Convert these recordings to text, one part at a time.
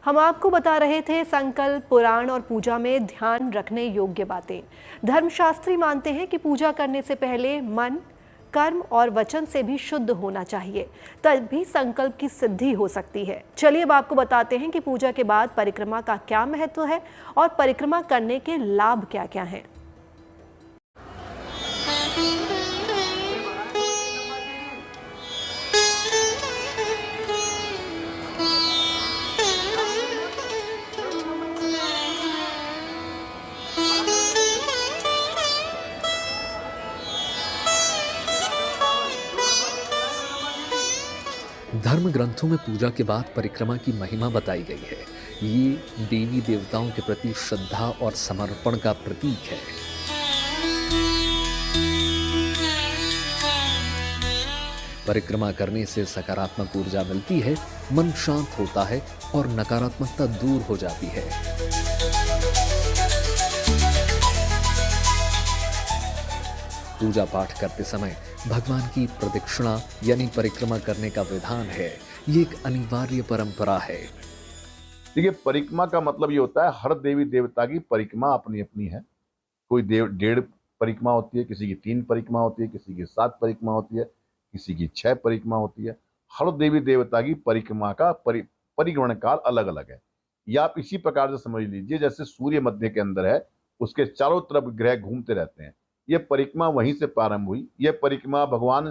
हम आपको बता रहे थे संकल्प, पुराण और पूजा में ध्यान रखने योग्य बातें। धर्मशास्त्री मानते हैं कि पूजा करने से पहले मन, कर्म और वचन से भी शुद्ध होना चाहिए, तभी संकल्प की सिद्धि हो सकती है। चलिए अब आपको बताते हैं कि पूजा के बाद परिक्रमा का क्या महत्व है और परिक्रमा करने के लाभ क्या क्या हैं। धर्म ग्रंथों में पूजा के बाद परिक्रमा की महिमा बताई गई है। ये देवी देवताओं के प्रति श्रद्धा और समर्पण का प्रतीक है। परिक्रमा करने से सकारात्मक ऊर्जा मिलती है, मन शांत होता है और नकारात्मकता दूर हो जाती है। पूजा पाठ करते समय भगवान की प्रदक्षिणा यानी परिक्रमा करने का विधान है। ये एक अनिवार्य परंपरा है। देखिए, परिक्रमा का मतलब ये होता है हर देवी देवता की परिक्रमा अपनी अपनी है। कोई 1.5 परिक्रमा होती है, किसी की 3 परिक्रमा होती है, किसी की 7 परिक्रमा होती है, किसी की 6 परिक्रमा होती है। हर देवी देवता की परिक्रमा का परिगमन काल अलग अलग है। या आप इसी प्रकार से समझ लीजिए, जैसे सूर्य मध्य के अंदर है, उसके चारों तरफ ग्रह घूमते रहते हैं। यह परिक्रमा वहीं से प्रारंभ हुई। यह परिक्रमा भगवान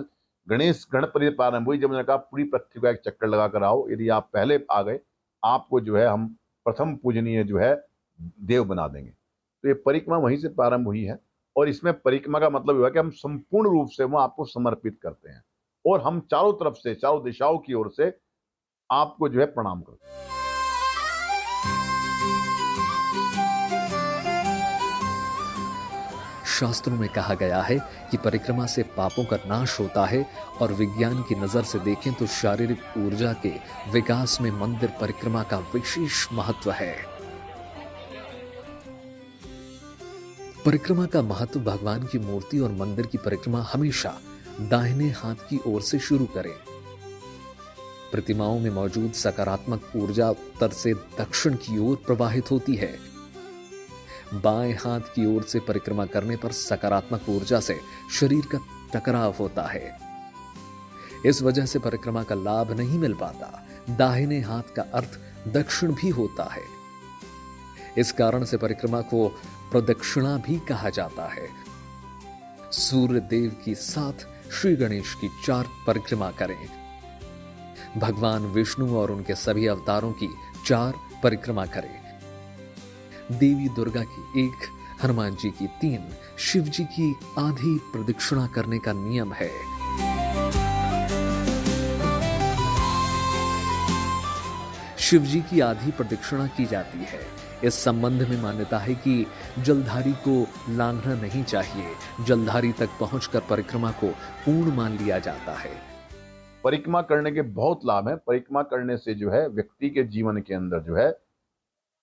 गणपति प्रारंभ हुई जब उन्होंने कहा पूरी पृथ्वी का एक चक्कर लगा कर आओ। यदि आप पहले आ गए, आपको जो है हम प्रथम पूजनीय जो है देव बना देंगे। तो ये परिक्रमा वहीं से प्रारंभ हुई है। और इसमें परिक्रमा का मतलब हुआ कि हम संपूर्ण रूप से वो आपको समर्पित करते हैं और हम चारों तरफ से, चारों दिशाओं की ओर से आपको जो है प्रणाम करते हैं। शास्त्रों में कहा गया है कि परिक्रमा से पापों का नाश होता है और विज्ञान की नजर से देखें तो शारीरिक ऊर्जा के विकास में मंदिर परिक्रमा का विशेष महत्व है। परिक्रमा का महत्व भगवान की मूर्ति और मंदिर की परिक्रमा हमेशा दाहिने हाथ की ओर से शुरू करें। प्रतिमाओं में मौजूद सकारात्मक ऊर्जा उत्तर से दक्षिण की ओर प्रवाहित होती है। बाएं हाथ की ओर से परिक्रमा करने पर सकारात्मक ऊर्जा से शरीर का टकराव होता है। इस वजह से परिक्रमा का लाभ नहीं मिल पाता। दाहिने हाथ का अर्थ दक्षिण भी होता है। इस कारण से परिक्रमा को प्रदक्षिणा भी कहा जाता है। सूर्य देव की 7, श्री गणेश की 4 परिक्रमा करें। भगवान विष्णु और उनके सभी अवतारों की 4 परिक्रमा करें। देवी दुर्गा की 1, हनुमान जी की 3, शिव जी की आधी प्रदक्षिणा करने का नियम है। शिव जी की आधी प्रदक्षिणा की जाती है। इस संबंध में मान्यता है कि जलधारी को लांघना नहीं चाहिए। जलधारी तक पहुंचकर परिक्रमा को पूर्ण मान लिया जाता है। परिक्रमा करने के बहुत लाभ हैं। परिक्रमा करने से जो है व्यक्ति के जीवन के अंदर जो है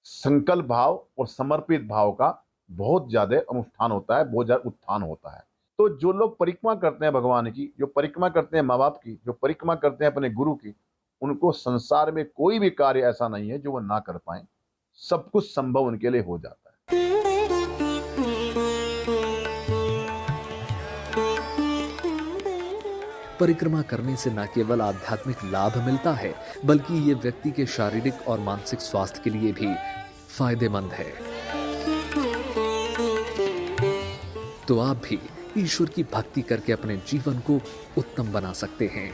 संकल्प भाव और समर्पित भाव का बहुत ज्यादा अनुष्ठान होता है, बहुत ज्यादा उत्थान होता है। तो जो लोग परिक्रमा करते हैं भगवान की, जो परिक्रमा करते हैं माँ बाप की, जो परिक्रमा करते हैं अपने गुरु की, उनको संसार में कोई भी कार्य ऐसा नहीं है जो वो ना कर पाए। सब कुछ संभव उनके लिए हो जाता है। परिक्रमा करने से न केवल आध्यात्मिक लाभ मिलता है, बल्कि ये व्यक्ति के शारीरिक और मानसिक स्वास्थ्य के लिए भी फायदेमंद है। तो आप भी ईश्वर की भक्ति करके अपने जीवन को उत्तम बना सकते हैं।